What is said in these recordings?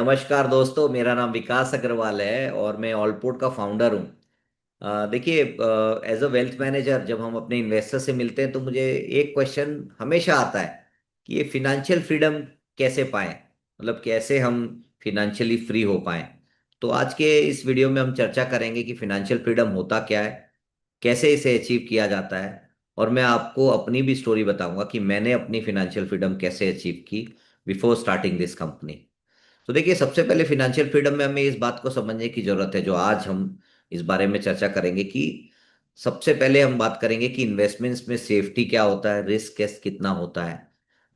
नमस्कार दोस्तों, मेरा नाम विकास अग्रवाल है और मैं ऑलपोर्ट का फाउंडर हूँ। देखिए, एज अ वेल्थ मैनेजर जब हम अपने इन्वेस्टर से मिलते हैं तो मुझे एक क्वेश्चन हमेशा आता है कि ये फिनेंशियल फ्रीडम कैसे पाएं, मतलब कैसे हम फिनेंशियली फ्री हो पाएं। तो आज के इस वीडियो में हम चर्चा करेंगे कि फिनेंशियल फ्रीडम होता क्या है, कैसे इसे अचीव किया जाता है, और मैं आपको अपनी भी स्टोरी बताऊंगा कि मैंने अपनी फिनेंशियल फ्रीडम कैसे अचीव की बिफोर स्टार्टिंग दिस कंपनी। तो देखिए, सबसे पहले फिनेंशियल फ्रीडम में हमें इस बात को समझने की जरूरत है, जो आज हम इस बारे में चर्चा करेंगे कि सबसे पहले हम बात करेंगे कि इन्वेस्टमेंट्स में सेफ्टी क्या होता है, रिस्क कैस कितना होता है।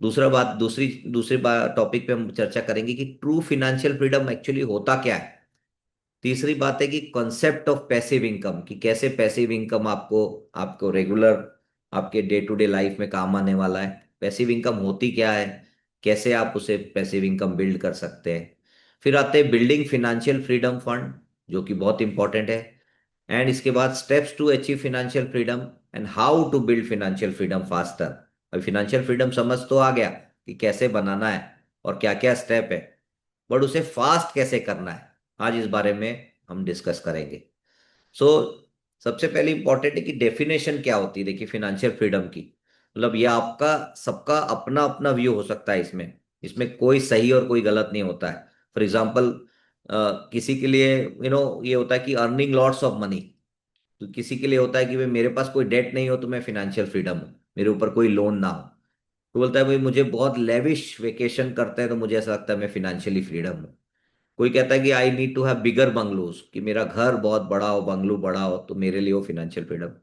दूसरी दूसरी बात टॉपिक पे हम चर्चा करेंगे कि ट्रू फिनेंशियल फ्रीडम एक्चुअली होता क्या है। तीसरी बात है कि कॉन्सेप्ट ऑफ पैसिव इनकम, कि कैसे पैसिव इनकम आपको आपको रेगुलर आपके डे टू डे लाइफ में काम आने वाला है। पैसिव इनकम होती क्या है, कैसे आप उसे पैसिव इनकम बिल्ड कर सकते हैं। फिर आते हैं बिल्डिंग फिनेंशियल फ्रीडम फंड, जो कि बहुत इंपॉर्टेंट है। एंड इसके बाद steps to achieve financial freedom and how to build financial freedom faster. अब फिनेंशियल फ्रीडम समझ तो आ गया कि कैसे बनाना है और क्या क्या स्टेप है, बट उसे फास्ट कैसे करना है, आज इस बारे में हम डिस्कस करेंगे। सो सबसे पहले इंपॉर्टेंट है कि डेफिनेशन क्या होती है। देखिए, फिनेंशियल फ्रीडम की मतलब ये आपका सबका अपना अपना व्यू हो सकता है। इसमें इसमें कोई सही और कोई गलत नहीं होता है। फॉर एग्जाम्पल, किसी के लिए ये होता है कि अर्निंग लॉट्स ऑफ मनी। तो किसी के लिए होता है कि भाई मेरे पास कोई डेट नहीं हो तो मैं फिनेंशियल फ्रीडम हूँ, मेरे ऊपर कोई लोन ना हो। तो बोलता है भाई मुझे बहुत लेविश वेकेशन करते हैं तो मुझे ऐसा लगता है मैं फिनेंशियली फ्रीडम हूँ। कोई कहता है कि I need to have bigger bungalows, कि मेरा घर बहुत बड़ा हो, बंगलो बड़ा हो, तो मेरे लिए वो फिनेंशियल फ्रीडम।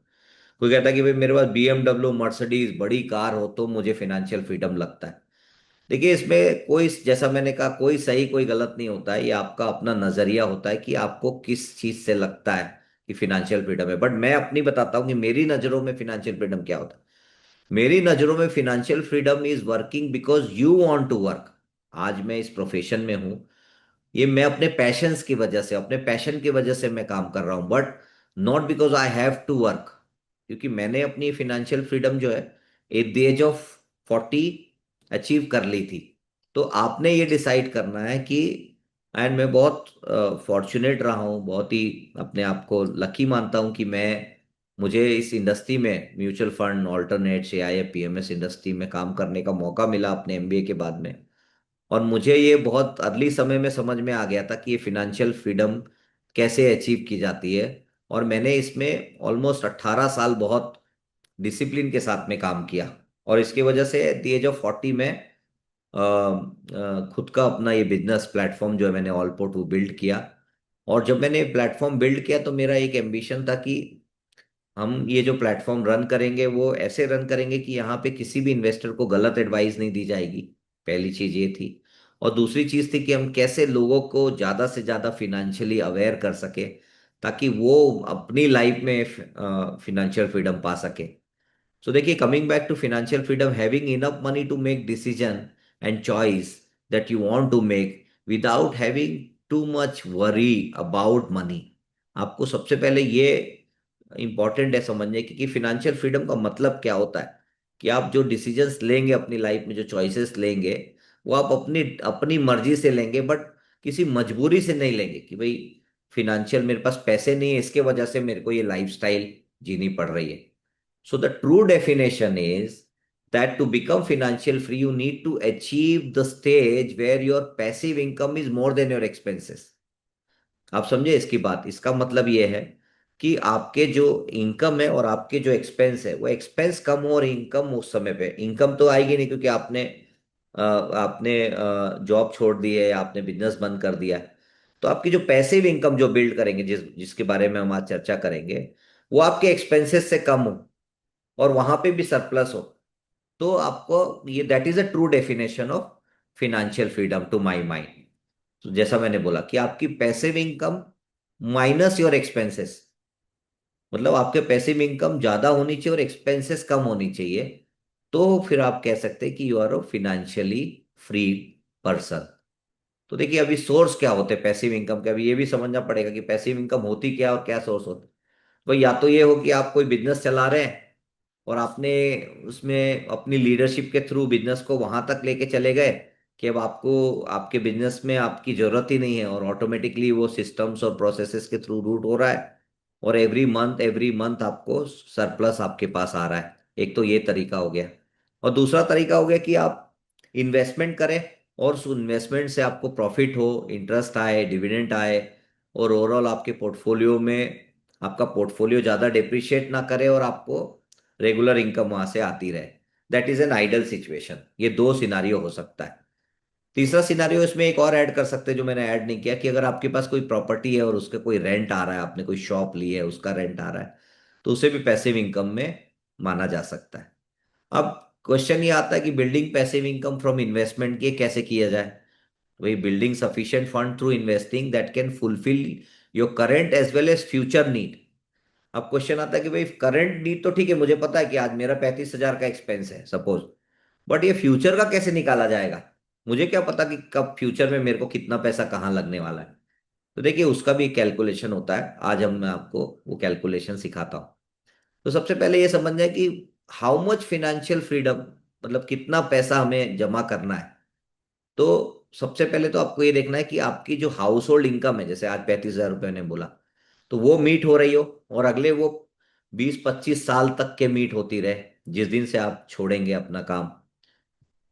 कोई कहता है कि भाई मेरे पास BMW मर्सिडीज बड़ी कार हो तो मुझे फिनेंशियल फ्रीडम लगता है। देखिए, इसमें कोई, जैसा मैंने कहा, कोई सही कोई गलत नहीं होता है। ये आपका अपना नजरिया होता है कि आपको किस चीज से लगता है कि फिनेंशियल फ्रीडम है। बट मैं अपनी बताता हूँ कि मेरी नजरों में फिनेंशियल फ्रीडम क्या होता है। मेरी नजरों में financial freedom is working because you want to work. आज मैं इस प्रोफेशन में हूं, ये मैं अपने पैशंस की वजह से, अपने पैशन की वजह से मैं काम कर रहा हूं, but not because I have to work. क्योंकि मैंने अपनी फिनेंशियल फ्रीडम जो है at the age of 40 achieve कर ली थी। तो आपने ये डिसाइड करना है कि, एंड मैं बहुत फॉर्चुनेट रहा हूँ, बहुत ही अपने आप को लकी मानता हूँ कि मैं, मुझे इस इंडस्ट्री में mutual fund, alternates, AIF, PMS industry में काम करने का मौका मिला अपने MBA के बाद में। और मुझे ये बहुत अर्ली समय में समझ में आ गया था कि ये फिनेंशियल फ्रीडम कैसे अचीव की जाती है। और मैंने इसमें ऑलमोस्ट 18 साल बहुत डिसिप्लिन के साथ में काम किया। और इसकी वजह से एट द एज ऑफ 40 में खुद का अपना ये बिजनेस प्लेटफॉर्म जो है मैंने ऑलपो टू बिल्ड किया। और जब मैंने प्लेटफॉर्म बिल्ड किया तो मेरा एक एम्बिशन था कि हम ये जो प्लेटफॉर्म रन करेंगे वो ऐसे रन करेंगे कि यहाँ पे किसी भी इन्वेस्टर को गलत एडवाइस नहीं दी जाएगी। पहली चीज ये थी। और दूसरी चीज थी कि हम कैसे लोगों को ज्यादा से ज्यादा फिनेंशियली अवेयर कर सके, ताकि वो अपनी लाइफ में फिनेंशियल फ्रीडम पा सके। सो देखिए, coming back to financial freedom, having enough money to make decision and choice that you want to make without having too much worry about money. आपको सबसे पहले ये इंपॉर्टेंट है समझने की कि फिनेंशियल फ्रीडम का मतलब क्या होता है। कि आप जो डिसीजंस लेंगे अपनी लाइफ में, जो चॉइसेस लेंगे, वो आप अपनी अपनी मर्जी से लेंगे, बट किसी मजबूरी से नहीं लेंगे कि भाई फिनेंशियल मेरे पास पैसे नहीं है इसके वजह से मेरे को ये लाइफस्टाइल जीनी पड़ रही है। So the true definition is that to become financial free you need to achieve the stage where your passive income is more than your expenses। आप समझे इसकी बात, इसका मतलब ये है कि आपके जो इनकम है और आपके जो एक्सपेंस है, वो एक्सपेंस कम हो और इनकम उस समय पे, इनकम तो आएगी नहीं क्योंकि आपने जॉब छोड़ दी है या आपने बिजनेस बंद कर दिया है। तो आपकी जो पैसिव इनकम जो बिल्ड करेंगे, जिसके बारे में हम आज चर्चा करेंगे, वो आपके एक्सपेंसेस से कम हो और वहां पे भी सरप्लस हो। तो आपको ये, that is a true definition of financial freedom to my mind. तो जैसा मैंने बोला कि आपकी passive income minus your expenses, मतलब आपके पैसिव इनकम ज्यादा होनी चाहिए और एक्सपेंसेस कम होनी चाहिए। तो फिर आप कह सकते हैं कि you are a financially free person. तो देखिए, अभी सोर्स क्या होते हैं पैसिव इनकम के, अभी ये भी समझना पड़ेगा कि पैसिव इनकम होती क्या और क्या सोर्स होते हैं। तो या तो ये हो कि आप कोई बिजनेस चला रहे हैं और आपने उसमें अपनी लीडरशिप के थ्रू बिजनेस को वहां तक लेके चले गए कि अब आपको आपके बिजनेस में आपकी जरूरत ही नहीं है और ऑटोमेटिकली वो सिस्टम्स और प्रोसेसेस के थ्रू रूट हो रहा है, और एवरी मंथ आपको सरप्लस आपके पास आ रहा है। एक तो ये तरीका हो गया। और दूसरा तरीका हो गया कि आप इन्वेस्टमेंट करें और उस इन्वेस्टमेंट से आपको प्रॉफिट हो, इंटरेस्ट आए, डिविडेंड आए, और ओवरऑल आपके पोर्टफोलियो में आपका पोर्टफोलियो ज़्यादा डिप्रिशिएट ना करे और आपको रेगुलर इनकम वहां से आती रहे। That is an ideal situation. ये दो सिनारियो हो सकता है। तीसरा सिनारियो इसमें एक और ऐड कर सकते हैं जो मैंने ऐड नहीं किया, कि अगर आपके पास कोई प्रॉपर्टी है और उसका कोई रेंट आ रहा है, आपने कोई शॉप ली है उसका रेंट आ रहा है, तो उसे भी पैसिव इनकम में माना जा सकता है। अब क्वेश्चन ये आता है कि building passive income from investment ये कैसे किया जाए। वही building sufficient fund through investing that can fulfil your current as well as future need. अब क्वेश्चन आता है कि भाई करंट नीड तो ठीक है, मुझे पता है कि आज मेरा 35,000 का एक्सपेंस है सपोज, बट ये फ्यूचर का कैसे निकाला जाएगा। मुझे क्या पता कि कब फ्यूचर में मेरे को कितना पैसा कहाँ लगने वाला है। तो देखिए उसका भी कैलकुलेशन होता है, आज हम मैं आपको वो कैलकुलेशन सिखाता हूँ। तो सबसे पहले ये समझना है कि हाउ मच फिनेंशियल फ्रीडम, मतलब कितना पैसा हमें जमा करना है। तो सबसे पहले तो आपको ये देखना है कि आपकी जो हाउस होल्ड इनकम है, जैसे आज 35,000 रुपये ने बोला, तो वो मीट हो रही हो, और अगले वो 20-25 साल तक के मीट होती रहे जिस दिन से आप छोड़ेंगे अपना काम।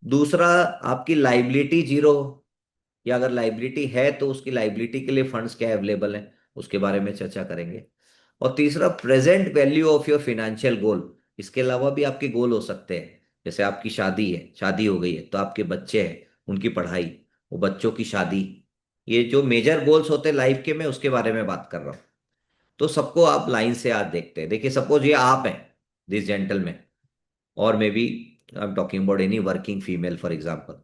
दूसरा, आपकी लाइबिलिटी जीरो हो, या अगर लाइबिलिटी है तो उसकी लाइबिलिटी के लिए फंड्स क्या अवेलेबल हैं, उसके बारे में चर्चा करेंगे। और तीसरा, present value of your financial goal. इसके अलावा भी आपके गोल हो सकते हैं, जैसे आपकी शादी है, शादी हो गई है तो आपके बच्चे हैं, उनकी पढ़ाई, वो बच्चों की शादी, ये जो मेजर गोल्स होते हैं लाइफ के, मैं उसके बारे में बात कर रहा हूँ। तो सबको आप लाइन से आज देखते हैं। देखिए सपोज ये आप हैं, दिस जेंटलमैन, और maybe I am talking about any working female for example.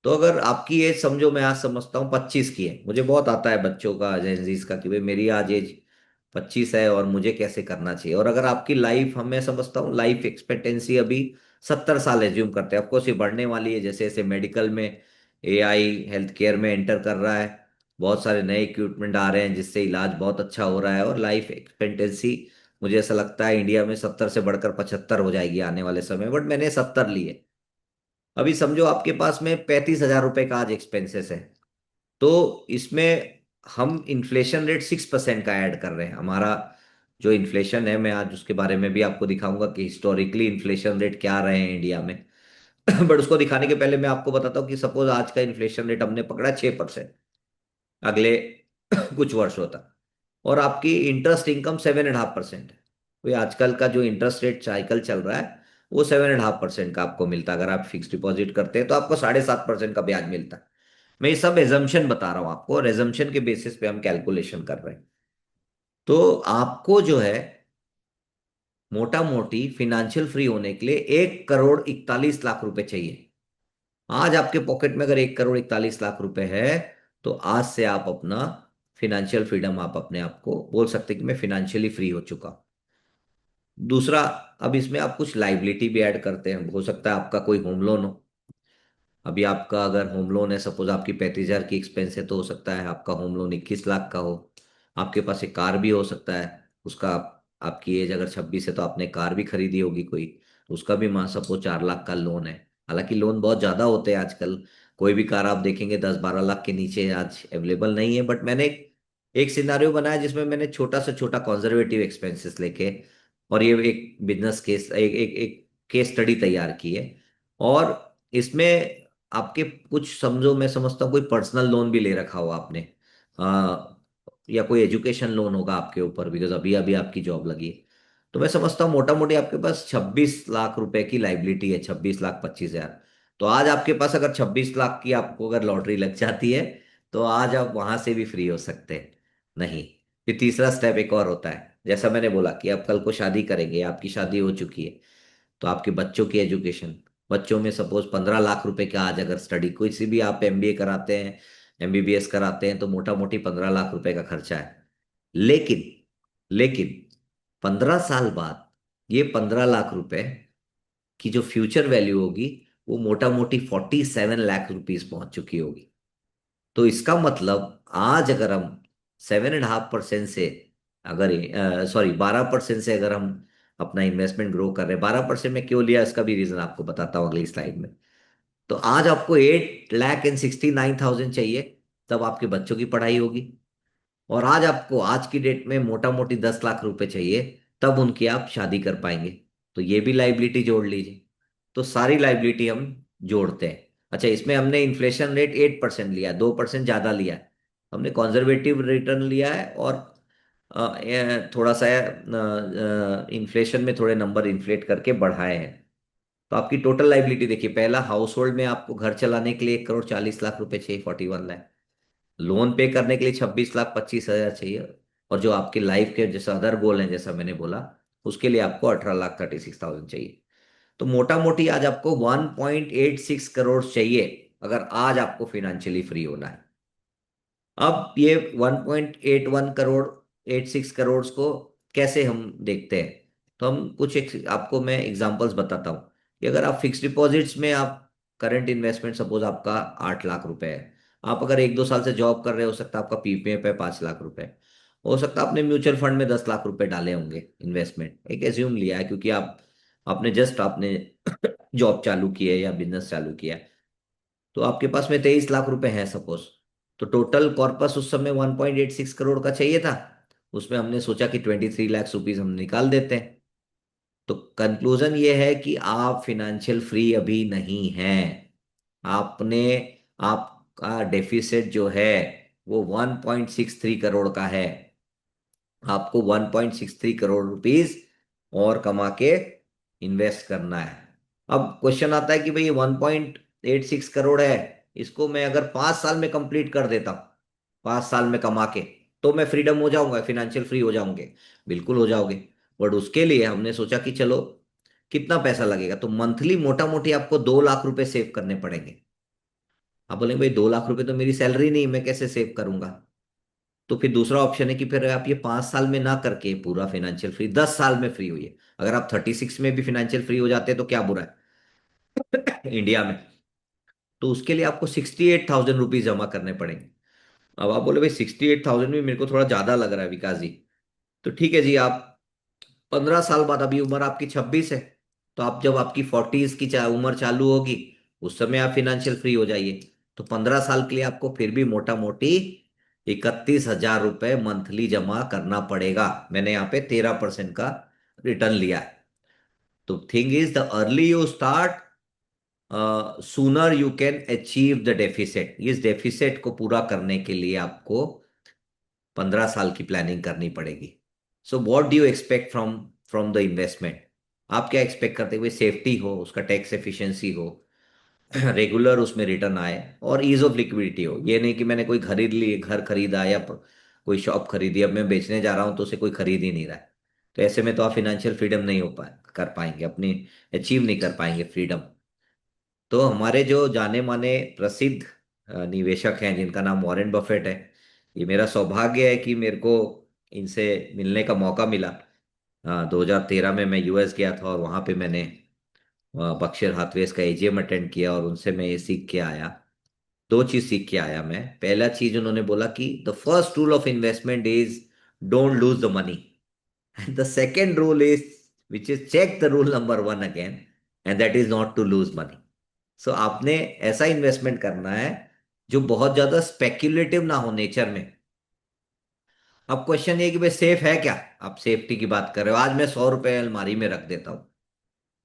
तो अगर आपकी एज समझो, मैं आज समझता हूँ 25 की है, मुझे बहुत आता है बच्चों का, जेनजीज का, कि भाई मेरी आज एज 25 है और मुझे कैसे करना चाहिए। और अगर आपकी लाइफ, हम मैं समझता हूँ लाइफ एक्सपेक्टेंसी अभी 70 साल एज्यूम करते हैं, ऑफकोर्स ये बढ़ने वाली है जैसे जैसे मेडिकल में एआई हेल्थ केयर में एंटर कर रहा है, बहुत सारे नए इक्विपमेंट आ रहे हैं जिससे इलाज बहुत अच्छा हो रहा है, और लाइफ एक्सपेक्टेंसी मुझे ऐसा लगता है इंडिया में 70 से बढ़कर 75 हो जाएगी आने वाले समय, बट मैंने 70 ली है। अभी समझो आपके पास में 35,000 रुपए का आज एक्सपेंसेस है, तो इसमें हम इन्फ्लेशन रेट 6% का ऐड कर रहे हैं। हमारा जो इन्फ्लेशन है, मैं आज उसके बारे में भी आपको दिखाऊंगा कि हिस्टोरिकली इन्फ्लेशन रेट क्या रहे हैं इंडिया में। बट उसको दिखाने के पहले मैं आपको बताता हूँ कि सपोज आज का इन्फ्लेशन रेट हमने पकड़ा 6% अगले कुछ वर्षों तक, और आपकी इंटरेस्ट इनकम 7.5% है। तो ये आजकल का जो इंटरेस्ट रेट साइकिल चल रहा है, वो 7.5% का आपको मिलता है। अगर आप फिक्स डिपॉजिट करते हैं तो आपको 7.5% का ब्याज मिलता है। मैं ये सब एजम्पशन बता रहा हूँ आपको, और एजम्पशन के बेसिस पे हम कैलकुलेशन कर रहे हैं। तो आपको जो है मोटा मोटी फिनेंशियल फ्री होने के लिए 1,41,00,000 रुपए चाहिए। आज आपके पॉकेट में अगर 1,41,00,000 रुपए है, तो आज से आप अपना फिनेंशियल फ्रीडम, आप अपने आप को बोल सकते हैं कि मैं फिनेंशियली फ्री हो चुका। दूसरा, अब इसमें आप कुछ लाइबिलिटी भी ऐड करते हैं। हो सकता है आपका कोई होम लोन हो। अभी आपका अगर होम लोन है, सपोज आपकी 35,000 की एक्सपेंस है, तो हो सकता है आपका होम लोन 21 लाख का हो। आपके पास एक कार भी हो सकता है, उसका आपकी एज अगर 26 है तो आपने कार भी खरीदी होगी कोई, तो उसका भी मान सपोज 4 लाख का लोन है। हालांकि लोन बहुत ज्यादा होते हैं आजकल, कोई भी कार आप देखेंगे 10-12 लाख के नीचे आज अवेलेबल नहीं है। बट मैंने एक सिनारियो बनाया जिसमें मैंने छोटा से छोटा कंजर्वेटिव एक्सपेंसेस लेके, और ये एक बिजनेस केस, एक एक एक केस स्टडी तैयार की है। और इसमें आपके कुछ समझो, मैं समझता हूँ कोई पर्सनल लोन भी ले रखा हो आपने, आ, या कोई एजुकेशन लोन होगा आपके ऊपर, बिकॉज अभी अभी आपकी जॉब लगी है। तो मैं समझता हूँ मोटा मोटी आपके पास 26 लाख रुपए की लाइबिलिटी है, 26,25,000। तो आज आपके पास अगर 26 लाख की आपको अगर लॉटरी लग जाती है, तो आज आप वहां से भी फ्री हो सकते हैं। नहीं, फिर तीसरा स्टेप एक और होता है। जैसा मैंने बोला कि आप कल को शादी करेंगे, आपकी शादी हो चुकी है, तो आपके बच्चों की एजुकेशन, बच्चों में सपोज 15 लाख रुपए का आज अगर स्टडी, कोई सी भी आप एमबीए कराते हैं, एमबीबीएस कराते हैं, तो मोटा मोटी 15 लाख रुपए का खर्चा है। लेकिन लेकिन 15 साल बाद ये 15 लाख रुपए की जो फ्यूचर वैल्यू होगी, वो मोटा मोटी 47 लाख रुपीज पहुंच चुकी होगी। तो इसका मतलब आज अगर हम 7.5% से, अगर सॉरी 12% से अगर हम अपना इन्वेस्टमेंट ग्रो कर रहे हैं, 12% में क्यों लिया इसका भी रीजन आपको बताता हूँ अगली स्लाइड में। तो आज आपको 8,69,000 चाहिए, तब आपके बच्चों की पढ़ाई होगी। और आज आपको आज की डेट में मोटा मोटी 10 लाख रुपए चाहिए, तब उनकी आप शादी कर पाएंगे। तो ये भी लाइबिलिटी जोड़ लीजिए। तो सारी लाइबिलिटी हम जोड़ते हैं। अच्छा, इसमें हमने इन्फ्लेशन रेट 8% लिया है, 2% ज्यादा लिया है। हमने कॉन्जर्वेटिव रिटर्न लिया है, और थोड़ा सा इन्फ्लेशन में थोड़े नंबर इन्फ्लेट करके बढ़ाए हैं। तो आपकी टोटल लाइबिलिटी देखिए, पहला हाउस होल्ड में आपको घर चलाने के लिए 1,40,00,000 रुपए चाहिए, 41 लाख। लोन पे करने के लिए 26,25,000 चाहिए। और जो आपके लाइफ के जैसे अदर गोल हैं, जैसा मैंने बोला, उसके लिए आपको 18,36,000 चाहिए। तो मोटा मोटी आज आपको 1.86 करोड़ चाहिए, अगर आज आपको फाइनेंशियली फ्री होना है। अब ये 1.81 करोड़, 86 करोड़ को कैसे हम देखते हैं? तो हम कुछ आपको मैं एग्जांपल्स बताता हूँ कि अगर आप फिक्स डिपॉजिट्स में आप करंट इन्वेस्टमेंट, सपोज आपका 8 लाख रुपए है। आप अगर 1-2 साल से जॉब कर रहे हो सकता है आपका पीपीएफ है 5 लाख रुपए। हो सकता है आपने म्यूचुअल फंड में 10 लाख रुपए डाले होंगे इन्वेस्टमेंट, एक एज्यूम लिया है, क्योंकि आप आपने जस्ट आपने जॉब चालू की है या बिजनेस चालू किया है। तो आपके पास में 23 लाख रुपए हैं सपोज। तो टोटल कॉर्पस उस समय 1.86 करोड़ का चाहिए था। उसमें हमने सोचा कि 23 लाख रुपीज हम निकाल देते हैं। तो कंक्लूजन ये है कि आप फिनेंशियल फ्री अभी नहीं हैं। आपने आपका डेफिसिट जो है वो 1.63 करोड़ का है। आपको 1.63 करोड़ रुपीज और कमा के इन्वेस्ट करना है। अब क्वेश्चन आता है कि भाई 1.86 करोड़ है, इसको मैं अगर 5 साल में कंप्लीट कर देता हूं, 5 साल में कमा के, तो मैं फ्रीडम हो जाऊंगा, फाइनेंशियल फ्री हो जाऊंगे? बिल्कुल हो जाओगे। बट उसके लिए हमने सोचा कि चलो कितना पैसा लगेगा, तो मंथली मोटा मोटी आपको 2 लाख रुपए सेव करने पड़ेंगे। आप बोलेंगे भाई 2 लाख रुपए तो मेरी सैलरी नहीं, मैं कैसे सेव करूंगा? तो फिर दूसरा ऑप्शन है कि फिर आप ये 5 साल में ना करके पूरा फाइनेंशियल फ्री 10 साल में फ्री हुई। अगर आप 36 में भी फाइनेंशियल फ्री हो जाते हैं तो क्या बुरा है इंडिया में। तो उसके लिए आपको 68,000 रुपीज जमा करने पड़ेंगे। अब आप बोले भाई 68,000 भी मेरे को थोड़ा ज्यादा लग रहा है विकास जी। तो ठीक है जी, आप 15 साल बाद, अभी उम्र आपकी 26 है, तो आप जब आपकी 40s की उम्र चालू होगी, उस समय आप फिनेंशियल फ्री हो जाइए। तो 15 साल के लिए आपको फिर भी मोटा मोटी 31,000 रुपये मंथली जमा करना पड़ेगा। मैंने यहाँ पे 13% का रिटर्न लिया है। तो thing is, the early you start, sooner you can achieve the deficit. इस डेफिसिट को पूरा करने के लिए आपको 15 साल की प्लानिंग करनी पड़ेगी। So what do you expect from from the investment? आप क्या एक्सपेक्ट करते हुए? सेफ्टी हो, उसका टैक्स एफिशिएंसी हो, रेगुलर उसमें रिटर्न आए, और ईज ऑफ लिक्विडिटी हो। ये नहीं कि मैंने कोई खरीद ली, घर खरीदा या कोई शॉप खरीदी, अब मैं बेचने जा रहा हूं तो उसे कोई खरीद ही नहीं रहा है। तो ऐसे में तो आप फिनेंशियल फ्रीडम नहीं हो पाए कर पाएंगे, अपनी अचीव नहीं कर पाएंगे फ्रीडम। तो हमारे जो जाने माने प्रसिद्ध निवेशक हैं जिनका नाम वॉरेन बफेट है, ये मेरा सौभाग्य है कि मेरे को इनसे मिलने का मौका मिला। 2013 में मैं यूएस गया था, और वहां पे मैंने बर्कशायर हाथवेज का एजीएम अटेंड किया, और उनसे मैं ये सीख के आया। दो चीज सीख के आया मैं। पहला चीज उन्होंने बोला कि the first rule of investment is don't lose the money. And the second rule is, which is check the rule number 1 again, and that is not to lose money. So आपने ऐसा इन्वेस्टमेंट करना है जो बहुत ज्यादा speculative ना हो nature में। अब क्वेश्चन ये कि भाई सेफ है क्या? आप सेफ्टी की बात कर रहे हो, आज मैं 100 रुपए अलमारी में रख देता हूं,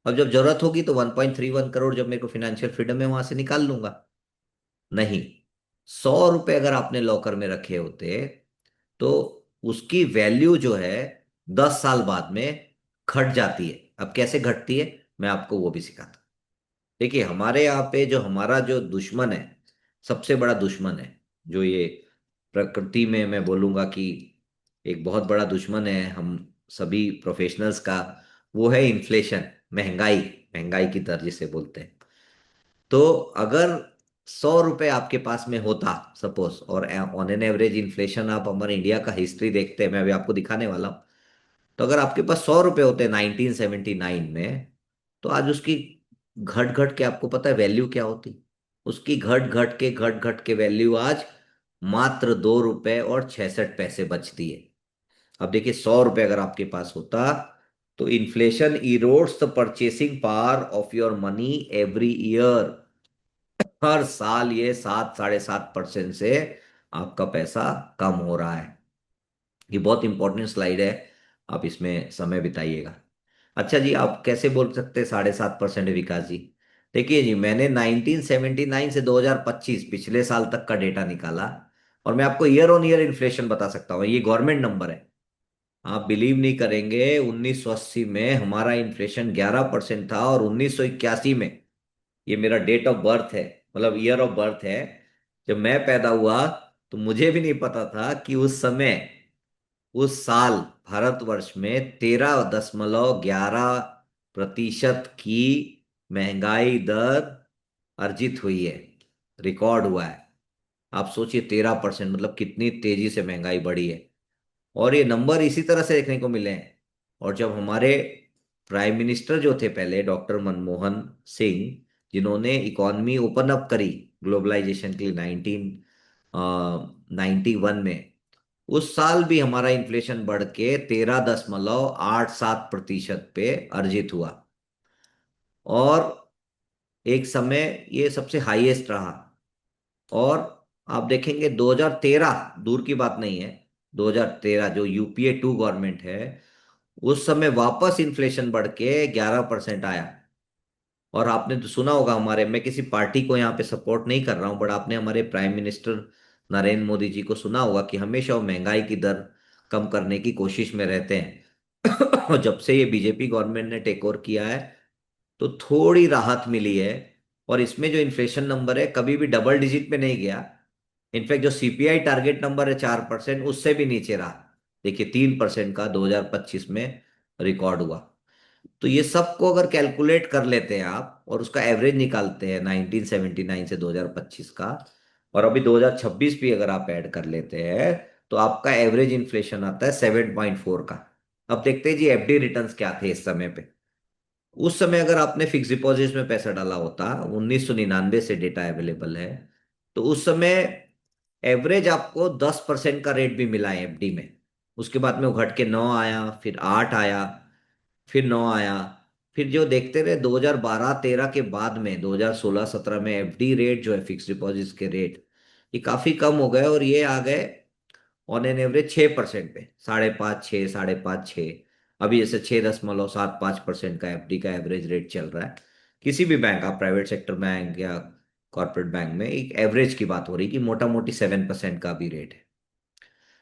अब जब जरूरत होगी तो 1.31 करोड़ जब मेरे को फाइनेंशियल फ्रीडम है वहां से निकाल लूंगा। नहीं, 100 रुपए अगर आपने लॉकर में रखे होते तो उसकी वैल्यू जो है 10 साल बाद में घट जाती है। अब कैसे घटती है, मैं आपको वो भी सिखाता हूं। देखिए, हमारे यहाँ पे जो हमारा जो दुश्मन है, सबसे बड़ा दुश्मन है, जो ये प्रकृति में मैं बोलूंगा कि एक बहुत बड़ा दुश्मन है हम सभी प्रोफेशनल्स का, वो है इन्फ्लेशन, महंगाई। महंगाई की दर जिसे बोलते हैं। तो अगर 100 रुपए आपके पास में होता सपोज, और ऑन एन एवरेज इन्फ्लेशन आप हमारे इंडिया का हिस्ट्री देखते हैं, मैं अभी आपको दिखाने वाला हूं। तो अगर आपके पास 100 रुपए होते 1979 में, तो आज उसकी घट घट के, आपको पता है वैल्यू क्या होती? उसकी घट घट के वैल्यू आज मात्र 2 रुपए और 66 पैसे बचती है। अब देखिए, 100 रुपए अगर आपके पास होता, तो inflation erodes the purchasing power of your money every year. हर साल ये 7 साढ़े 7% से आपका पैसा कम हो रहा है। ये बहुत इंपॉर्टेंट स्लाइड है, आप इसमें समय बिताइएगा। अच्छा जी, आप कैसे बोल सकते हैं 7.5% विकास जी? देखिए जी, मैंने 1979 से 2025 पिछले साल तक का डेटा निकाला, और मैं आपको ईयर ऑन ईयर इन्फ्लेशन बता सकता हूँ, ये गवर्नमेंट नंबर है। आप बिलीव नहीं करेंगे, 1980 में हमारा इन्फ्लेशन 11% था, और 1981 में, ये मेरा डेट ऑफ बर्थ है, मतलब ईयर ऑफ बर्थ है, जब मैं पैदा हुआ, तो मुझे भी नहीं पता था कि उस समय, उस साल भारतवर्ष में 13.11% की महंगाई दर अर्जित हुई है, रिकॉर्ड हुआ है। आप सोचिए, 13% मतलब कितनी तेजी से महंगाई बढ़ी है। और ये नंबर इसी तरह से देखने को मिले हैं। और जब हमारे प्राइम मिनिस्टर जो थे पहले, डॉक्टर मनमोहन सिंह, जिन्होंने इकॉनमी ओपन अप करी ग्लोबलाइजेशन के लिए 1991 में, उस साल भी हमारा इन्फ्लेशन बढ़ के 13.87% पे अर्जित हुआ। और एक समय ये सबसे हाईएस्ट रहा। और आप देखेंगे 2013, दूर की बात नहीं है, 2013 जो यूपीए 2 गवर्नमेंट है, उस समय वापस इन्फ्लेशन बढ़ के 11% आया। और आपने तो सुना होगा, हमारे, मैं किसी पार्टी को यहाँ पे सपोर्ट नहीं कर रहा हूँ, बट आपने हमारे प्राइम मिनिस्टर नरेंद्र मोदी जी को सुना होगा कि हमेशा वो महंगाई की दर कम करने की कोशिश में रहते हैं। और जब से ये बीजेपी गवर्नमेंट ने टेक ओवर किया है, तो थोड़ी राहत मिली है। और इसमें जो इन्फ्लेशन नंबर है, कभी भी डबल डिजिट पे नहीं गया। इनफैक्ट जो सीपीआई टारगेट नंबर है 4%, उससे भी नीचे रहा। देखिए, 3% का 2025 में रिकॉर्ड हुआ। तो ये सबको अगर कैलकुलेट कर लेते हैं आप, और उसका एवरेज निकालते हैं 1979 से 2025 का, और अभी 2026 भी अगर आप ऐड कर लेते हैं, तो आपका एवरेज इन्फ्लेशन आता है 7.4 का। अब देखते हैं जी, एफडी रिटर्न्स क्या थे इस समय पे। उस समय अगर आपने फिक्स डिपॉजिट में पैसा डाला होता, 1999 से डेटा अवेलेबल है, तो उस समय एवरेज आपको 10% का रेट भी मिला है एफडी में। उसके बाद में वो घट के 9 आया, फिर 8 आया, फिर 9 आया। फिर जो देखते रहे 2012-13 के बाद में, 2016-17 में एफडी रेट जो है, फिक्स डिपॉजिट के रेट, ये काफी कम हो गए, और ये आ गए ऑन एन एवरेज 6% पे, 5.5, 6, 5.5, 6। अभी जैसे 6.75% का एफडी का एवरेज रेट चल रहा है। किसी भी बैंक, आप प्राइवेट सेक्टर बैंक या कॉर्पोरेट बैंक में, एक एवरेज की बात हो रही कि मोटा मोटी 7% का भी रेट है।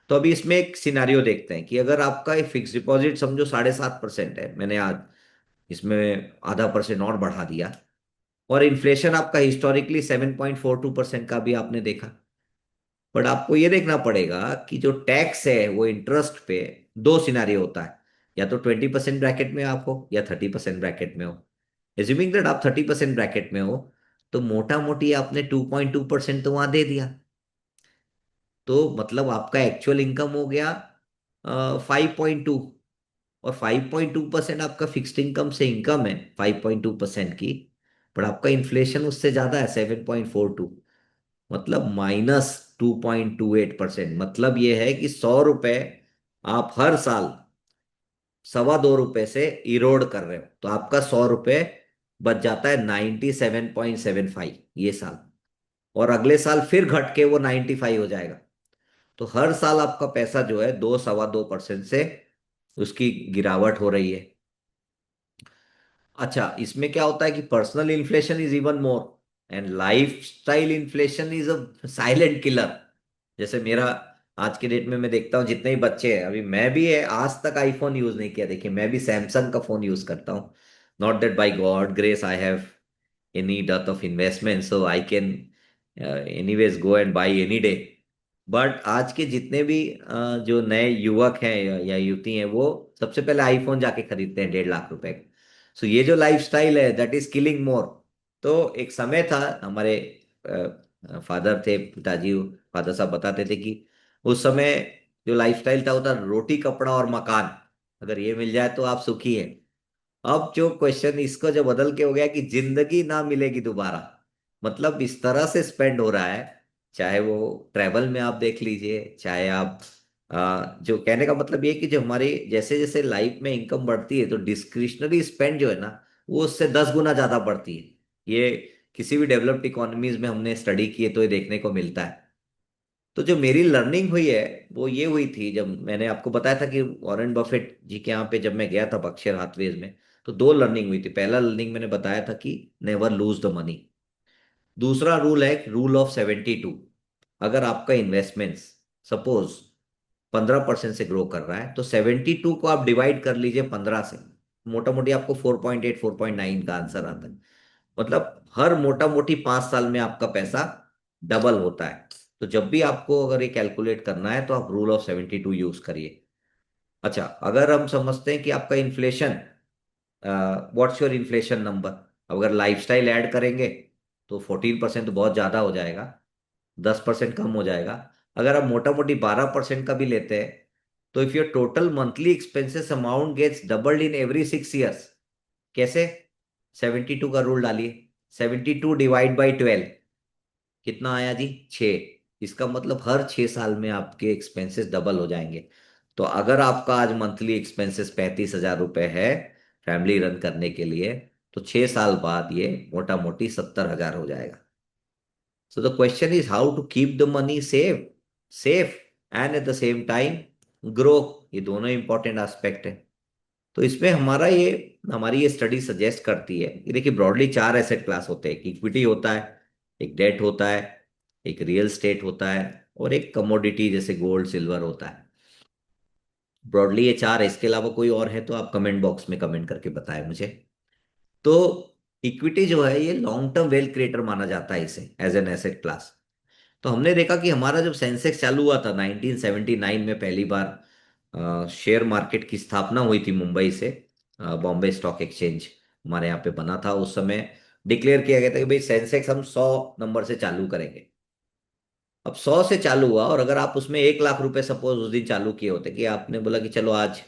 तो अभी इसमें एक सिनारियो देखते हैं कि अगर आपका एक फिक्स डिपॉजिट समझो 7.5% है, मैंने आज इसमें ½ % और बढ़ा दिया, और इन्फ्लेशन आपका हिस्टोरिकली 7.42% का भी आपने देखा। बट आपको ये देखना पड़ेगा कि जो टैक्स है वो इंटरेस्ट पे, दो सिनारियो होता है, या तो 20% ब्रैकेट में आप हो, या 30% ब्रैकेट में हो। एज्यूमिंग दैट आप 30% ब्रैकेट में हो, तो मोटा मोटी आपने 2.2% तो वहां दे दिया। तो मतलब आपका एक्चुअल इनकम हो गया 5.2, और 5.2% आपका फिक्स्ड इनकम से इनकम है 5.2% की। पर आपका इन्फ्लेशन उससे ज्यादा है 7.42, मतलब -2.28%। मतलब ये है कि 100 रुपए आप हर साल ₹2.25 से इरोड कर रहे हो, तो आपका 100 रुपए बच जाता है 97.75 ये साल। और अगले साल फिर घट के वो 95 हो जाएगा। तो हर साल आपका पैसा जो है 2 2.25% से उसकी गिरावट हो रही है। अच्छा, इसमें क्या होता है कि personal inflation is even more, and life style inflation is a silent killer. जैसे मेरा, आज के डेट में मैं देखता हूँ जितने ही बच्चे हैं, अभी मैं भी है, आज तक आईफोन यूज नहीं किया, देखिए मैं भी सैमसंग का फोन यूज करता हूँ। Not that bye God grace I have any depth of investment, so I can anyways go and by any day. But आज के जितने भी जो नए युवक हैं या युवती हैं, वो सबसे पहले आईफोन जाके खरीदते हैं 1.5 लाख रुपए का। सो ये जो लाइफस्टाइल है, दैट इज किलिंग मोर। तो एक समय था, हमारे फादर थे, पिताजी, फादर साहब बताते थे कि उस समय जो लाइफस्टाइल था वो था रोटी कपड़ा और मकान, अगर ये मिल जाए तो आप सुखी हैं। अब जो क्वेश्चन इसको जो बदल के हो गया कि जिंदगी ना मिलेगी दोबारा। मतलब इस तरह से स्पेंड हो रहा है, चाहे वो ट्रैवल में आप देख लीजिए, चाहे आप जो कहने का मतलब ये है कि जो हमारी जैसे जैसे लाइफ में इनकम बढ़ती है, तो डिस्क्रिशनरी स्पेंड जो है ना, वो उससे 10 गुना ज्यादा बढ़ती है। ये किसी भी डेवलप्ड इकोनॉमीज में हमने स्टडी किए तो ये देखने को मिलता है। तो जो मेरी लर्निंग हुई है वो ये हुई थी, जब मैंने आपको बताया था कि वॉरेन बफेट जी के यहाँ पे जब मैं गया था बर्कशायर हाथवेज में, तो दो लर्निंग हुई थी। पहला लर्निंग मैंने बताया था कि नेवर लूज द मनी। दूसरा रूल है रूल ऑफ 72। अगर आपका इन्वेस्टमेंट्स सपोज 15% से ग्रो कर रहा है तो 72 को आप डिवाइड कर लीजिए 15 से, मोटा मोटी आपको 4.8 4.9 का आंसर आता है। मतलब हर मोटा मोटी 5 साल में आपका पैसा डबल होता है। तो जब भी आपको अगर ये कैलकुलेट करना है तो आप रूल ऑफ 72 यूज करिए। अच्छा, अगर हम समझते हैं कि आपका inflation, what's your inflation number, अगर लाइफस्टाइल ऐड करेंगे तो 14% तो बहुत ज्यादा हो जाएगा, 10% कम हो जाएगा। अगर आप मोटा मोटी 12% का भी लेते हैं तो if your total monthly expenses amount gets doubled in every 6 years. कैसे? 72 का रूल डालिए, 72 डिवाइड बाई 12 कितना आया जी? 6। इसका मतलब हर 6 साल में आपके एक्सपेंसेस डबल हो जाएंगे। तो अगर आपका आज मंथली एक्सपेंसेस 35,000 रुपए है फैमिली रन करने के लिए, तो 6 साल बाद ये मोटा मोटी 70,000 हो जाएगा। So the question is how to keep the money safe and at the same time grow. ये दोनों इंपॉर्टेंट एस्पेक्ट है। तो इसमें हमारी ये स्टडी सजेस्ट करती है कि देखिए ब्रॉडली 4 एसेट क्लास होते हैं। एक इक्विटी होता है, एक डेट होता है, एक रियल स्टेट होता है, और एक कमोडिटी जैसे गोल्ड सिल्वर होता है। ब्रॉडली ये चार है, इसके अलावा कोई और है तो आप कमेंट बॉक्स में कमेंट करके बताएं मुझे। तो इक्विटी जो है ये लॉन्ग टर्म वेल्थ क्रिएटर माना जाता है इसे एज एन एसेट क्लास। तो हमने देखा कि हमारा जब सेंसेक्स चालू हुआ था 1979 में, पहली बार शेयर मार्केट की स्थापना हुई थी मुंबई से। बॉम्बे स्टॉक एक्सचेंज हमारे यहाँ पे बना था उस समय। डिक्लेयर किया गया था कि भाई सेंसेक्स हम 100 नंबर से चालू करेंगे। अब 100 से चालू हुआ, और अगर आप उसमें 1 लाख रुपए सपोज उस दिन चालू किए होते, कि आपने बोला कि चलो आज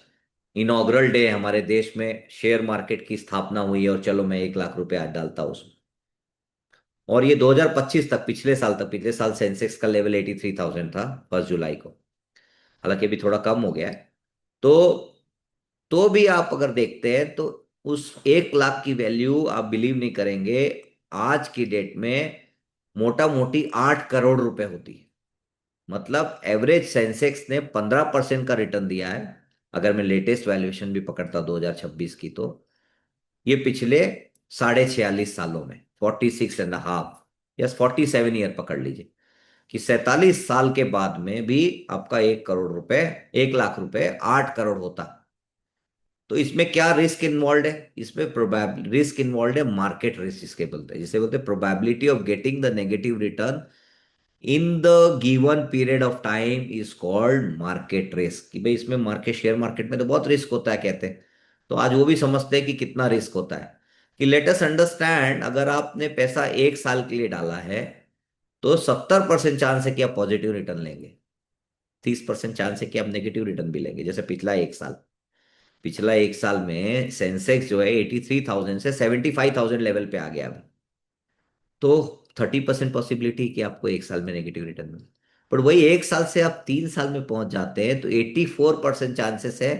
इनॉग्रल डे हमारे देश में शेयर मार्केट की स्थापना हुई है और चलो मैं 1 लाख रुपए आज डालता हूँ उसमें, और ये 2025 तक, पिछले साल तक, पिछले साल सेंसेक्स का लेवल 83,000 था 1 जुलाई को, हालांकि अभी थोड़ा कम हो गया है। तो भी आप अगर देखते हैं तो उस 1 लाख की वैल्यू आप बिलीव नहीं करेंगे, आज की डेट में मोटा मोटी 8 करोड़ रुपए होती है। मतलब एवरेज सेंसेक्स ने 15% का रिटर्न दिया है। अगर मैं लेटेस्ट वैल्यूएशन भी पकड़ता 2026 की, तो ये पिछले 46.5 सालों में, 46.5, या 47 ईयर पकड़ लीजिए, कि 47 साल के बाद में भी आपका 1 करोड़ रुपए, 1 लाख रुपए 8 करोड़ होता। तो इसमें क्या रिस्क इन्वॉल्व है? इसमें प्रोबेबल रिस्क इन्वॉल्व है, मार्केट रिस्क जिसके बोलते हैं, जिसे बोलते हैं probability of getting the negative return in the given period of time is called market risk. कि भाई इसमें मार्केट, शेयर मार्केट में तो बहुत रिस्क होता है कहते हैं। तो आज वो भी समझते हैं कि कितना रिस्क होता है। कि लेट अस अंडरस्टैंड, अगर आपने पैसा 1 साल के लिए डाला है तो 70% चांस है कि आप पॉजिटिव रिटर्न लेंगे, 30% चांस है कि आप नेगेटिव रिटर्न भी लेंगे। जैसे पिछला एक साल में सेंसेक्स जो है 83,000 से 75,000 लेवल पे आ गया अभी। तो 30% पॉसिबिलिटी कि आपको एक साल में नेगेटिव रिटर्न मिले। पर वही एक साल से आप 3 साल में पहुंच जाते हैं तो 84% चांसेस है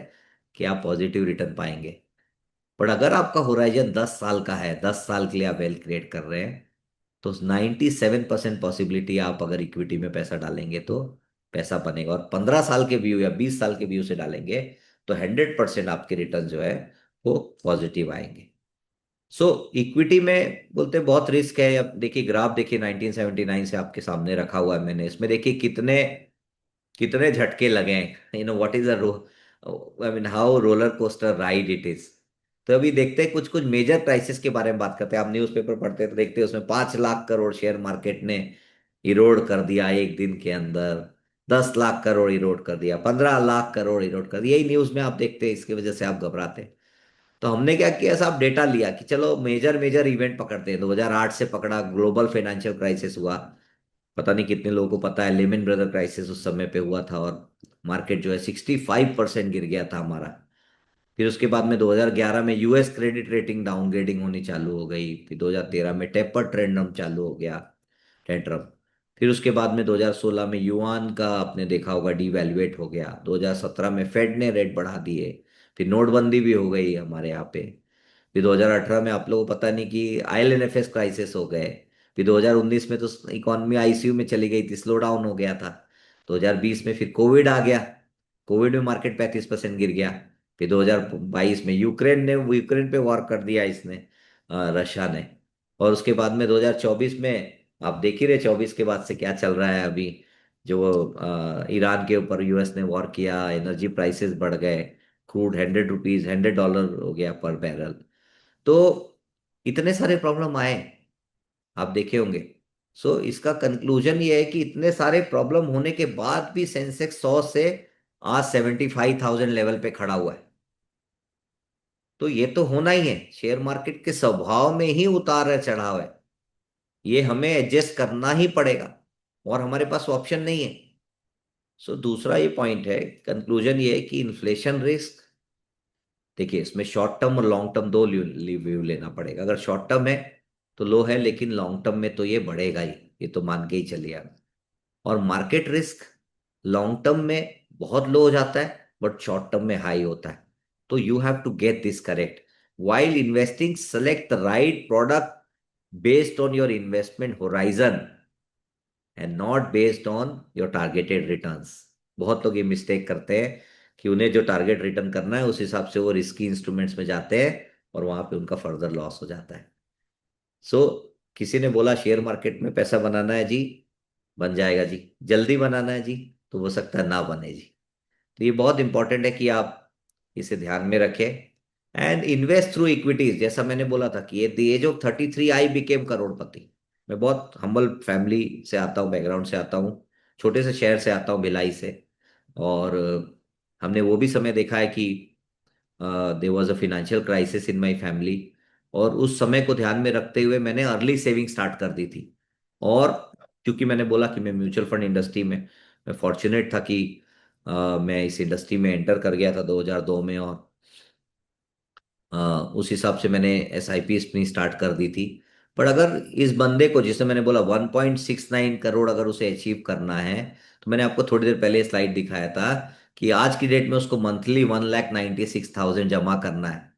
कि आप पॉजिटिव रिटर्न पाएंगे। पर अगर आपका होराइजन 10 साल का है, 10 साल के लिए आप वेल्थ क्रिएट कर रहे हैं, तो 97% पॉसिबिलिटी आप अगर इक्विटी में पैसा डालेंगे तो पैसा बनेगा, और 15 साल के व्यू या 20 साल के व्यू से डालेंगे तो 100% आपके रिटर्न जो है वो पॉजिटिव आएंगे। सो इक्विटी में बोलते हैं बहुत रिस्क है। अब देखिए ग्राफ देखिए 1979 से आपके सामने रखा हुआ है मैंने, इसमें देखिए कितने कितने झटके लगे हैं। What is a, I mean how roller coaster ride it is. तो अभी देखते हैं कुछ कुछ मेजर क्राइसिस के बारे में बात करते हैं। आप न्यूज़पेपर पढ़ते हैं तो देखते हैं उसमें 5 लाख करोड़ शेयर मार्केट ने इरोड कर दिया एक दिन के अंदर, 10 लाख करोड़ इरोड कर दिया, 15 लाख करोड़ इरोड कर दिया, यही न्यूज़ में आप देखते हैं। इसकी वजह से आप घबराते हैं। तो हमने क्या किया साहब, डेटा लिया कि चलो मेजर मेजर इवेंट पकड़ते हैं। 2008 से पकड़ा, ग्लोबल फाइनेंशियल क्राइसिस हुआ, पता नहीं कितने लोगों को पता है, लेमन ब्रदर क्राइसिस उस समय पे हुआ था, और मार्केट जो है 65% गिर गया था हमारा। फिर उसके बाद में 2011 में यूएस क्रेडिट रेटिंग डाउनग्रेडिंग होनी चालू हो गई। फिर 2013 में टेपर ट्रेंडम चालू हो गया, टेट्रम। फिर उसके बाद में 2016 में युआन का आपने देखा होगा डीवैल्यूएट हो गया। 2017 में फेड ने रेट बढ़ा दिए। फिर नोटबंदी भी हो गई हमारे यहाँ पे। फिर 2018 में आप लोगों को पता नहीं कि IL&FS क्राइसिस हो गए। फिर 2019 में तो इकोनॉमी ICU में चली गई थी, स्लो डाउन हो गया था। 2020 में फिर कोविड आ गया, कोविड में मार्केट 35% गिर गया। फिर 2022 में यूक्रेन पे वॉर कर दिया इसने, रशिया ने। और उसके बाद में 2024 में आप देख ही रहे, 24 के बाद से क्या चल रहा है अभी। जो ईरान के ऊपर US ने वॉर किया, एनर्जी प्राइसेस बढ़ गए, क्रूड ₹100, $100 हो गया पर बैरल। तो इतने सारे प्रॉब्लम आए, आप देखे होंगे। सो इसका कंक्लूजन ये है कि इतने सारे प्रॉब्लम होने के बाद भी सेंसेक्स 100 से आज 75,000 लेवल पे खड़ा हुआ है। तो ये तो होना ही है, शेयर मार्केट के स्वभाव में ही उतार है चढ़ाव है। ये हमें एडजस्ट करना ही पड़ेगा, और हमारे पास ऑप्शन नहीं है। सो दूसरा ये पॉइंट है, कंक्लूजन ये है कि इन्फ्लेशन रिस्क, देखिए इसमें शॉर्ट टर्म और लॉन्ग टर्म दो व्यू लेना पड़ेगा। अगर शॉर्ट टर्म है तो लो है, लेकिन लॉन्ग टर्म में तो ये बढ़ेगा ही, ये तो मान के ही चलिए आप। और मार्केट रिस्क लॉन्ग टर्म में बहुत लो हो जाता है, बट शॉर्ट टर्म में हाई होता है। तो you have to get this correct while investing. Select the right product based on your investment horizon and not based on your targeted returns. बहुत लोग ये मिस्टेक करते हैं कि उन्हें जो टारगेट रिटर्न करना है उस हिसाब से वो रिस्की इंस्ट्रूमेंट्स में जाते हैं, और वहां पे उनका फर्दर लॉस हो जाता है। सो किसी ने बोला शेयर मार्केट में पैसा बनाना है जी, बन जाएगा जी। जल्दी बनाना है जी, तो हो सकता है ना बने जी। तो ये बहुत इंपॉर्टेंट है कि आप इसे ध्यान में रखें। एंड इन्वेस्ट थ्रू इक्विटीज, जैसा मैंने बोला था कि at the age of 33 I became crorepati. मैं बहुत हम्बल फैमिली से आता हूँ, बैकग्राउंड से आता हूँ, छोटे से शहर से आता हूँ, भिलाई से। और हमने वो भी समय देखा है कि there was a financial crisis in my family. और उस समय को ध्यान में रखते हुए मैंने अर्ली सेविंग स्टार्ट कर दी थी। और क्योंकि मैंने बोला कि मैं म्यूचुअल फंड इंडस्ट्री में, मैं फॉर्चुनेट था कि मैं इस इंडस्ट्री में एंटर कर गया था 2002 में। और अ, उस हिसाब से मैंने SIP अपनी स्टार्ट कर दी थी। पर अगर इस बंदे को, जिसे मैंने बोला 1.69 करोड़ अगर उसे अचीव करना है, तो मैंने आपको थोड़ी देर पहले स्लाइड दिखाया था कि आज की डेट में उसको मंथली 1,96,000 जमा करना है।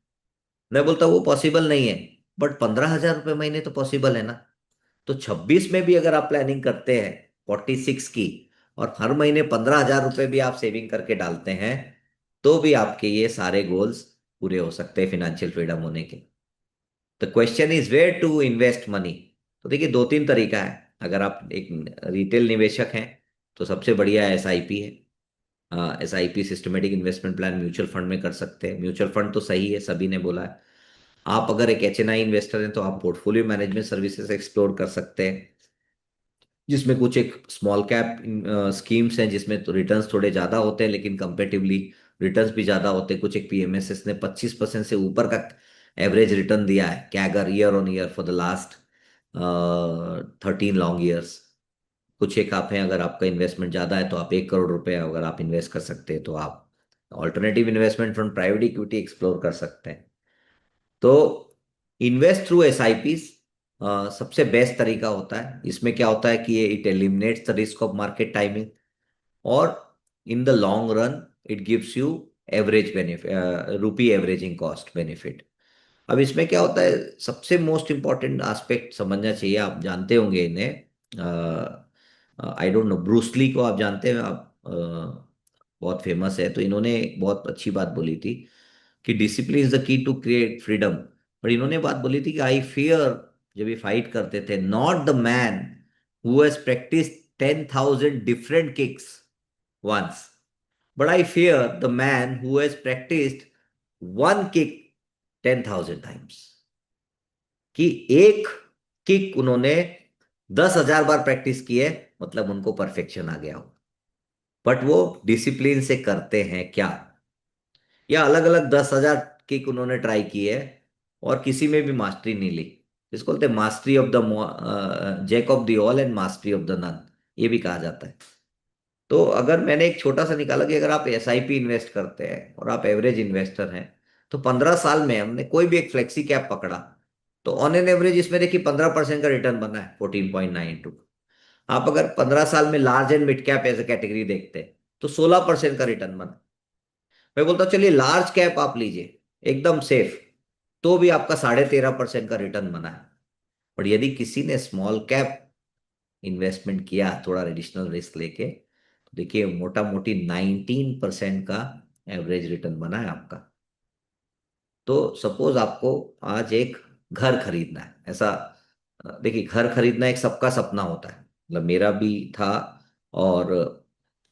मैं बोलता हूँ वो पॉसिबल नहीं है, बट 15,000 रुपये महीने तो पॉसिबल है ना। तो 26 में भी अगर आप प्लानिंग करते हैं 46 की, और हर महीने 15,000 रुपये भी आप सेविंग करके डालते हैं, तो भी आपके ये सारे गोल्स पूरे हो सकते हैं फाइनेंशियल फ्रीडम होने के। The question is where to invest money. तो देखिए दो तीन तरीका है। अगर आप एक रिटेल निवेशक हैं तो सबसे बढ़िया SIP है। SIP systematic investment plan mutual fund में कर सकते हैं। म्यूचुअल फंड तो सही है, सभी ने बोला है। आप अगर एक HNI इन्वेस्टर हैं तो आप पोर्टफोलियो मैनेजमेंट सर्विसेज एक्सप्लोर कर सकते हैं, जिसमें कुछ एक स्मॉल कैप स्कीम्स हैं जिसमें तो रिटर्न्स थोड़े ज़्यादा होते हैं, लेकिन कंपेटिवली रिटर्न्स भी ज़्यादा होते हैं। कुछ एक PMSS ने 25% से ऊपर का एवरेज रिटर्न दिया है, CAGR, year on year for the last 13 long years. कुछ एक आप हैं, अगर आपका इन्वेस्टमेंट ज़्यादा है तो आप 1 करोड़ रुपए अगर आप इन्वेस्ट कर सकते हैं तो आप alternative investment fund, private equity explore कर सकते हैं। तो इन्वेस्ट थ्रू SIPs सबसे बेस्ट तरीका होता है। इसमें क्या होता है कि ये it eliminates the risk of market timing, और in the long run it gives you average benefit, rupee averaging cost benefit. अब इसमें क्या होता है, सबसे मोस्ट इंपॉर्टेंट एस्पेक्ट समझना चाहिए। आप जानते होंगे इन्हें, आई डोंट नो, ब्रूसली को आप जानते हैं आप, बहुत फेमस है। तो इन्होंने एक बहुत अच्छी बात बोली थी कि discipline is the key to create freedom. पर इन्होंने बात बोली थी कि आई फियर, जब ये फाइट करते थे, not the man who has practice 10,000 different kicks once, but I fear the man who has practised one kick 10,000 times. कि एक किक उन्होंने 10,000 बार प्रैक्टिस की है, मतलब उनको परफेक्शन आ गया हो। बट वो डिसिप्लिन से करते हैं क्या, या अलग अलग 10,000 किक उन्होंने ट्राई की है और किसी में भी मास्टरी नहीं ली। इसको बोलते हैं mastery of the jack of the all and mastery of the none, ये भी कहा जाता है। तो अगर मैंने एक छोटा सा निकाला कि अगर आप SIP इन्वेस्ट करते हैं और आप एवरेज इन्वेस्टर हैं, तो 15 साल में हमने कोई भी एक फ्लेक्सी कैप पकड़ा, तो ऑन एन एवरेज इसमें देखिए 15% का रिटर्न बना है, 14.92। आप अगर 15 साल में large and mid cap as a category देखते हैं तो 16% का रिटर्न बना। मैं बोलता हूँ चलिए लार्ज कैप आप लीजिए, एकदम सेफ। तो भी आपका 13.5% का रिटर्न बना है। और यदि किसी ने स्मॉल कैप इन्वेस्टमेंट किया थोड़ा एडिशनल रिस्क लेके, तो देखिए मोटा मोटी 19% का एवरेज रिटर्न बना है आपका। तो सपोज आपको आज एक घर खरीदना है, ऐसा देखिए घर खरीदना एक सबका सपना होता है, मतलब मेरा भी था। और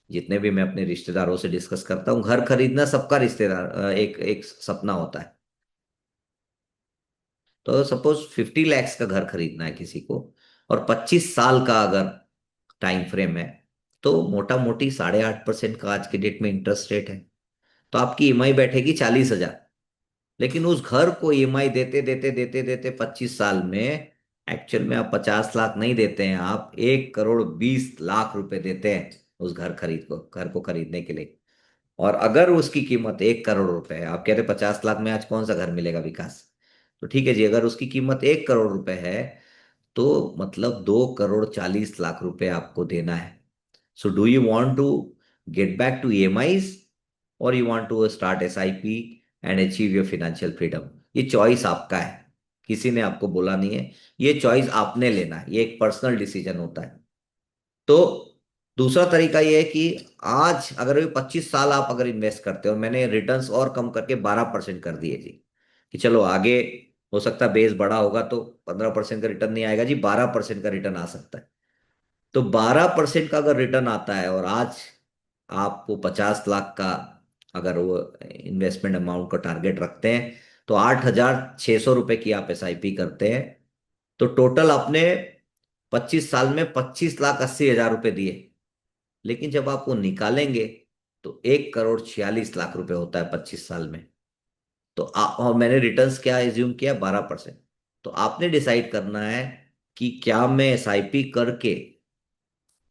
जितने भी मैं अपने रिश्तेदारों से डिस्कस करता हूँ, घर खरीदना सबका रिश्तेदार एक एक सपना होता है। तो सपोज 50 लैक्स का घर खरीदना है किसी को, और 25 साल का अगर टाइम फ्रेम है, तो मोटा मोटी 8.5% का आज के डेट में इंटरेस्ट रेट है। तो आपकी ईएमआई बैठेगी 40,000। लेकिन उस घर को ईएमआई देते देते देते देते 25 साल में एक्चुअल में आप 50 लाख नहीं देते हैं, आप 1,20,00,000 रुपए देते हैं उस घर को खरीदने के लिए। और अगर उसकी कीमत 1 करोड़ रुपए है, आप कहते 50 लाख में आज कौन सा घर मिलेगा विकास। तो ठीक है जी, अगर उसकी कीमत 1 करोड़ रुपए है, तो मतलब 2,40,00,000 रुपए आपको देना है। So do you want to get back to EMIs, और you want to start SIP and achieve your financial freedom. ये चॉइस आपका है, किसी ने आपको बोला नहीं है। ये चॉइस आपने लेना है, ये एक पर्सनल डिसीजन होता है। तो दूसरा तरीका ये है कि आज अगर ये 25 साल आप अगर इन्वेस्ट करते हो, और मैंने रिटर्न्स और कम करके 12% कर दिए जी, कि चलो आगे हो सकता है बेस बड़ा होगा तो 15% का रिटर्न नहीं आएगा जी, 12% का रिटर्न आ सकता है। तो 12% का अगर रिटर्न आता है, और आज आपको 50 लाख का अगर वो इन्वेस्टमेंट अमाउंट का टारगेट रखते हैं, तो 8,600 रुपए की आप एसआईपी करते हैं, तो टोटल आपने 25 साल में 25,80,000 रुपए दिए। लेकिन जब आप वो निकालेंगे, तो 1,46,00,000 रुपए होता है 25 साल में। तो और मैंने रिटर्न्स क्या एज्यूम किया, 12%। तो आपने डिसाइड करना है कि क्या मैं एसआईपी करके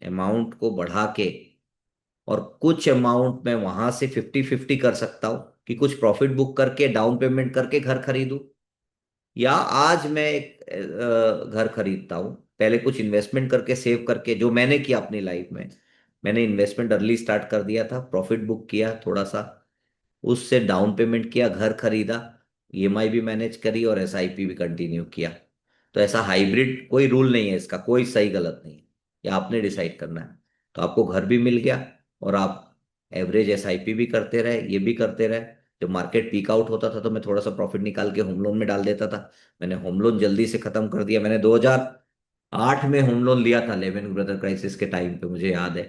अमाउंट को बढ़ा के, और कुछ अमाउंट मैं वहां से 50-50 कर सकता हूं, कि कुछ प्रॉफिट बुक करके डाउन पेमेंट करके घर खरीदूं, या आज मैं एक घर खरीदता हूँ, पहले कुछ इन्वेस्टमेंट करके सेव करके, जो मैंने किया अपनी लाइफ में। मैंने इन्वेस्टमेंट अर्ली स्टार्ट कर दिया था, प्रॉफिट बुक किया थोड़ा सा, उससे डाउन पेमेंट किया, घर खरीदा, ईएमआई भी मैनेज करी, और एसआईपी भी कंटिन्यू किया। तो ऐसा हाइब्रिड कोई रूल नहीं है, इसका कोई सही गलत नहीं है, ये आपने डिसाइड करना है। तो आपको घर भी मिल गया, और आप एवरेज एसआईपी भी करते रहे, ये भी करते रहे। जब मार्केट पीक आउट होता था, तो मैं थोड़ा सा प्रॉफिट निकाल के होम लोन में डाल देता था। मैंने होम लोन जल्दी से खत्म कर दिया, मैंने 2008 में होम लोन लिया था, लेमन ब्रदर क्राइसिस के टाइम पे, मुझे याद है।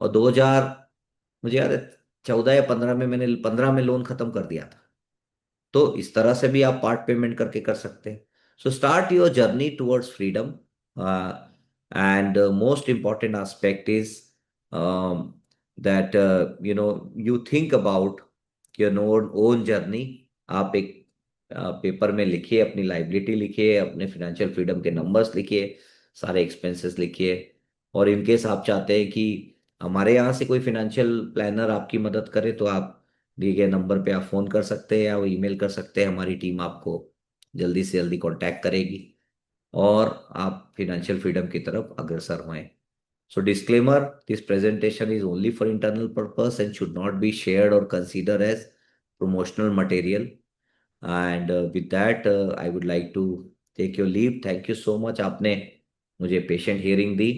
और 2000, मुझे याद है 14 या 15 में, मैंने 15 में लोन खत्म कर दिया था। तो इस तरह से भी आप पार्ट पेमेंट करके कर सकते हैं। So start your journey towards freedom, and most important aspect is that you think about your own journey. आप एक पेपर में लिखिए, अपनी लाइबिलिटी लिखिए, अपने फाइनेंशियल फ्रीडम के नंबर्स लिखिए, सारे एक्सपेंसेस लिखिए। और इनकेस आप चाहते हैं कि हमारे यहाँ से कोई फाइनेंशियल प्लानर आपकी मदद करे, तो आप दिए गए नंबर पे आप फोन कर सकते हैं या वो ईमेल कर सकते हैं, हमारी टीम आपको जल्दी से जल्दी कांटेक्ट करेगी, और आप फिनेंशियल फ्रीडम की तरफ अग्रसर हों। So disclaimer, this presentation is only for internal purpose and should not be shared or consider as promotional material. And with that, I would like to take your leave. Thank you so much, आपने मुझे patient hearing दी।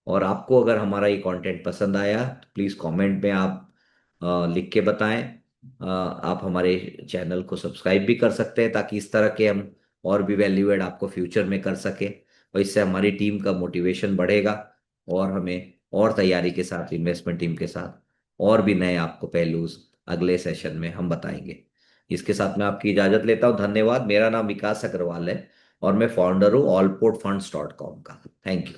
और आपको अगर हमारा ये content पसंद आया, तो प्लीज़ कमेंट में आप लिख के बताएं। आप हमारे चैनल को सब्सक्राइब भी कर सकते हैं, ताकि इस तरह के हम और भी वैल्यू एड आपको फ्यूचर में कर सके, और इससे हमारी टीम का मोटिवेशन बढ़ेगा, और हमें और तैयारी के साथ, इन्वेस्टमेंट टीम के साथ और भी नए आपको पहलूज अगले सेशन में हम बताएंगे। इसके साथ मैं आपकी इजाज़त लेता हूँ, धन्यवाद। मेरा नाम विकास अग्रवाल है, और मैं फाउंडर हूँ allportfunds.com का। Thank you.